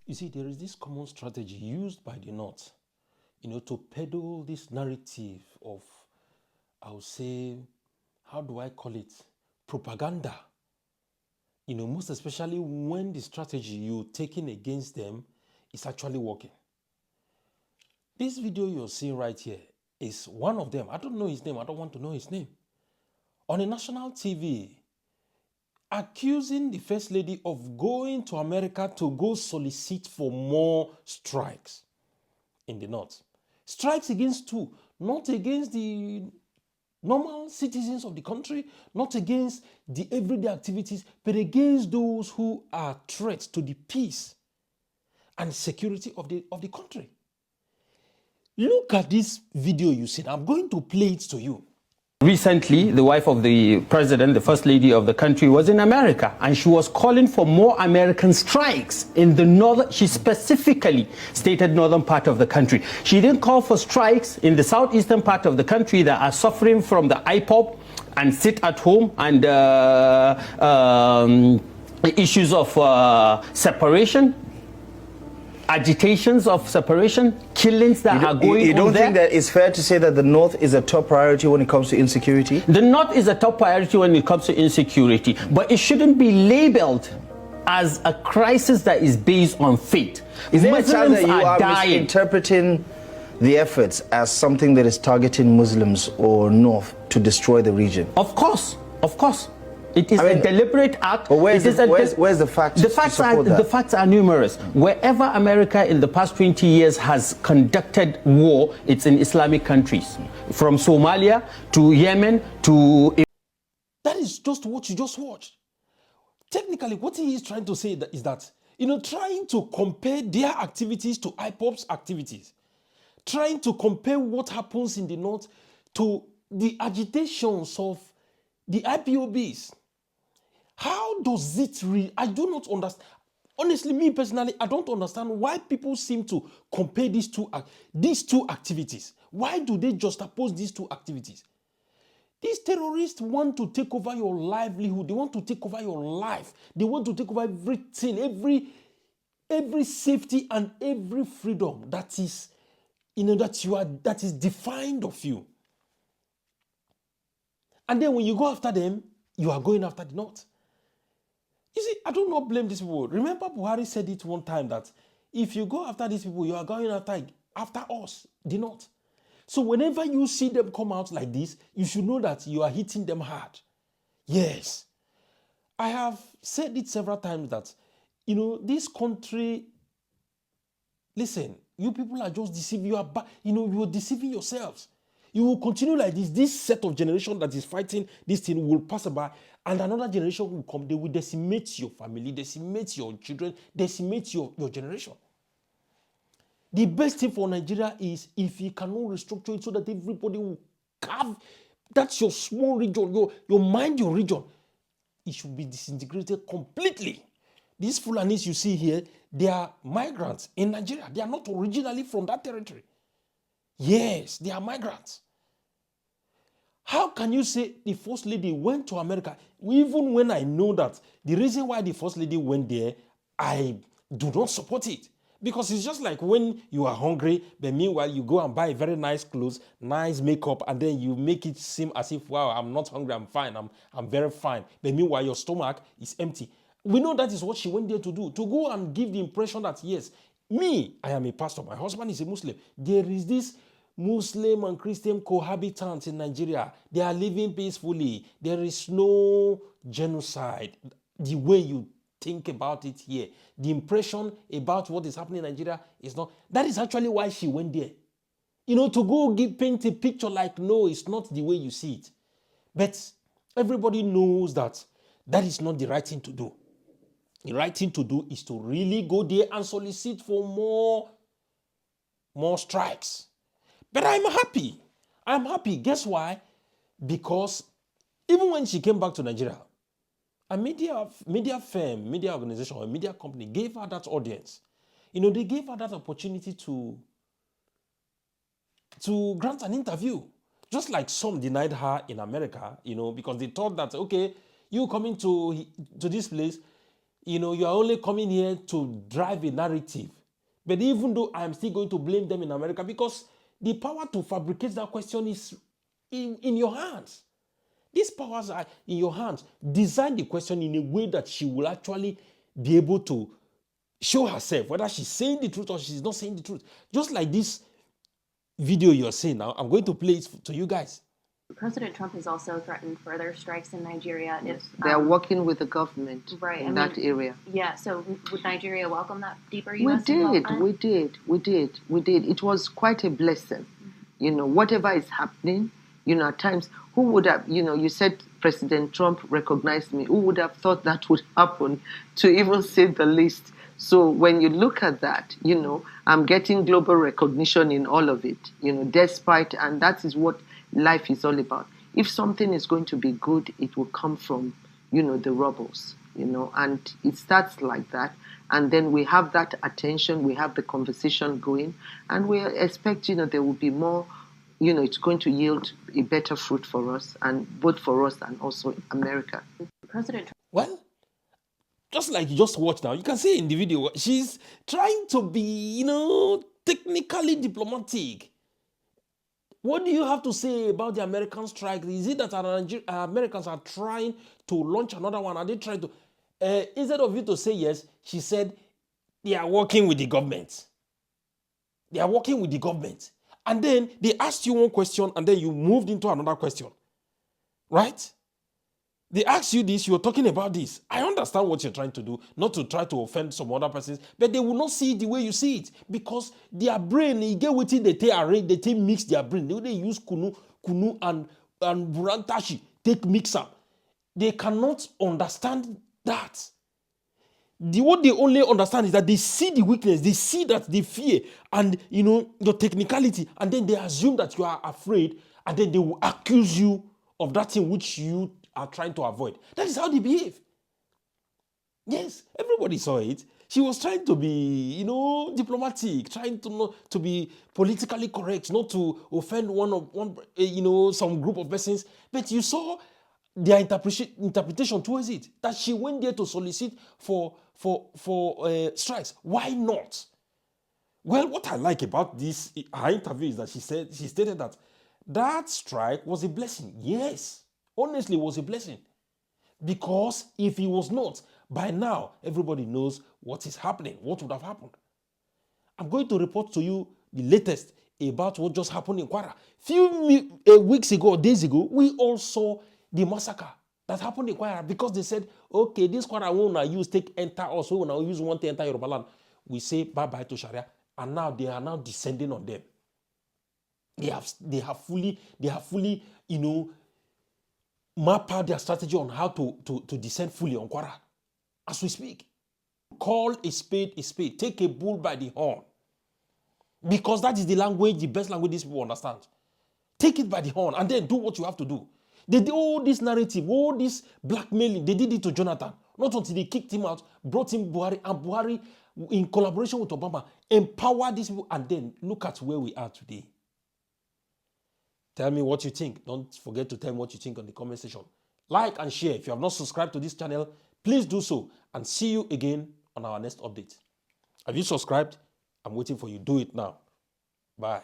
You see, there is this common strategy used by the North, to peddle this narrative of, I would say, how do I call it? Propaganda. Most especially when the strategy you're taking against them is actually working. This video you're seeing right here is one of them. I don't know his name. I don't want to know his name. On a national TV, accusing the First Lady of going to America to go solicit for more strikes in the North. Strikes against who? Not against the normal citizens of the country, not against the everyday activities, but against those who are threats to the peace and security of the country. Look at this video you see. I'm going to play it to you. Recently, the wife of the president, the first lady of the country, was in America, and she was calling for more American strikes in the northern, she specifically stated northern part of the country. She didn't call for strikes in the southeastern part of the country that are suffering from the IPOB and sit at home and issues of separation, agitations of separation, killings that are going on there. You don't think that it's fair to say that the North is a top priority when it comes to insecurity? The North is a top priority when it comes to insecurity, but it shouldn't be labeled as a crisis that is based on faith. Is there a chance that you are misinterpreting the efforts as something that is targeting Muslims or North to destroy the region? Of course, of course. It is a deliberate act. But where's the facts? The facts are numerous. Wherever America in the past 20 years has conducted war, it's in Islamic countries. From Somalia to Yemen to... That is just what you just watched. Technically, what he is trying to say is that, trying to compare their activities to IPOB's activities, trying to compare what happens in the North to the agitations of the IPOBs. How does it I do not understand. Honestly, me personally, I don't understand why people seem to compare these two activities. Why do they juxtapose these two activities? These terrorists want to take over your livelihood. They want to take over your life. They want to take over everything, every safety and every freedom that is, that is defined of you. And then when you go after them, you are going after the North. You see, I do not blame these people. Remember, Buhari said it one time that if you go after these people, you are going after us, the North. So whenever you see them come out like this, you should know that you are hitting them hard. Yes. I have said it several times that, this country, listen, you people are just deceiving. You are deceiving yourselves. You will continue like this. This set of generation that is fighting this thing will pass by, and another generation will come. They will decimate your family, decimate your children, decimate your generation. The best thing for Nigeria is if you cannot restructure it so that everybody will carve. That's your small region, your mind, your region. It should be disintegrated completely. These Fulanis you see here, they are migrants in Nigeria. They are not originally from that territory. Yes, they are migrants. How can you say the First Lady went to America, even when I know that the reason why the First Lady went there, I do not support it. Because it's just like when you are hungry, but meanwhile you go and buy very nice clothes, nice makeup, and then you make it seem as if, wow, I'm not hungry, I'm fine, I'm very fine. But meanwhile your stomach is empty. We know that is what she went there to do, to go and give the impression that, yes, me, I am a pastor, my husband is a Muslim. There is this Muslim and Christian cohabitants in Nigeria. They are living peacefully. There is no genocide. The way you think about it here, the impression about what is happening in Nigeria is not. That is actually why she went there. To go paint a picture like, no, it's not the way you see it. But everybody knows that that is not the right thing to do. The right thing to do is to really go there and solicit for more strikes. But I'm happy. I'm happy. Guess why? Because even when she came back to Nigeria, a media firm, media organization, or a media company gave her that audience. They gave her that opportunity to grant an interview. Just like some denied her in America, because they thought that, okay, you coming to this place, you are only coming here to drive a narrative. But even though I'm still going to blame them in America, because the power to fabricate that question is in your hands. These powers are in your hands. Design the question in a way that she will actually be able to show herself, whether she's saying the truth or she's not saying the truth. Just like this video you're seeing now, I'm going to play it to you guys. President Trump has also threatened further strikes in Nigeria if they are working with the government in that area. Yeah, so would Nigeria welcome that deeper We U.S. involvement? We did. It was quite a blessing. Whatever is happening, at times, who would have, you said President Trump recognized me. Who would have thought that would happen, to even say the least? So when you look at that, I'm getting global recognition in all of it, despite, and that is what life is all about. If something is going to be good, it will come from, the rebels, and it starts like that. And then we have that attention, we have the conversation going, and we expect, there will be more, it's going to yield a better fruit for us, and both for us and also America. President Trump. Well, just like you just watched now, you can see in the video, she's trying to be, technically diplomatic. What do you have to say about the American strike? Is it that Americans are trying to launch another one? Are they trying to... instead of you to say yes, she said they are working with the government. They are working with the government. And then they asked you one question and then you moved into another question. Right? They asked you this, you're talking about this. I understand what you're trying to do, not to try to offend some other persons, but they will not see it the way you see it because their brain, you get what they arrange, they mix their brain. They use kunu and burantashi, take mix up. They cannot understand that. What they only understand is that they see the weakness, they see that they fear and, your technicality, and then they assume that you are afraid, and then they will accuse you of that thing which you are trying to avoid. That is how they behave. Yes, everybody saw it. She was trying to be, diplomatic, trying to be politically correct, not to offend some group of persons. But you saw their interpretation towards it, that she went there to solicit for strikes. Why not? Well, what I like about her interview is that she stated that strike was a blessing. Yes, honestly, it was a blessing. Because if it was not, by now, everybody knows what is happening, what would have happened. I'm going to report to you the latest about what just happened in Kwara. Few weeks ago, days ago, we all saw the massacre that happened in Kwara because they said, okay, this Kwara we will use, enter us, we will use one to enter Yoruba land. We say bye-bye to Sharia, and now they are now descending on them. They have fully, map out their strategy on how to descend fully on Kwara. As we speak, call a spade a spade. Take a bull by the horn. Because that is the language, the best language these people understand. Take it by the horn and then do what you have to do. They did all this narrative, all this blackmailing. They did it to Jonathan. Not until they kicked him out, brought in Buhari, and Buhari, in collaboration with Obama, empowered these people. And then look at where we are today. Tell me what you think. Don't forget to tell me what you think on the comment section. Like and share. If you have not subscribed to this channel, please do so. And see you again on our next update. Have you subscribed? I'm waiting for you. Do it now. Bye.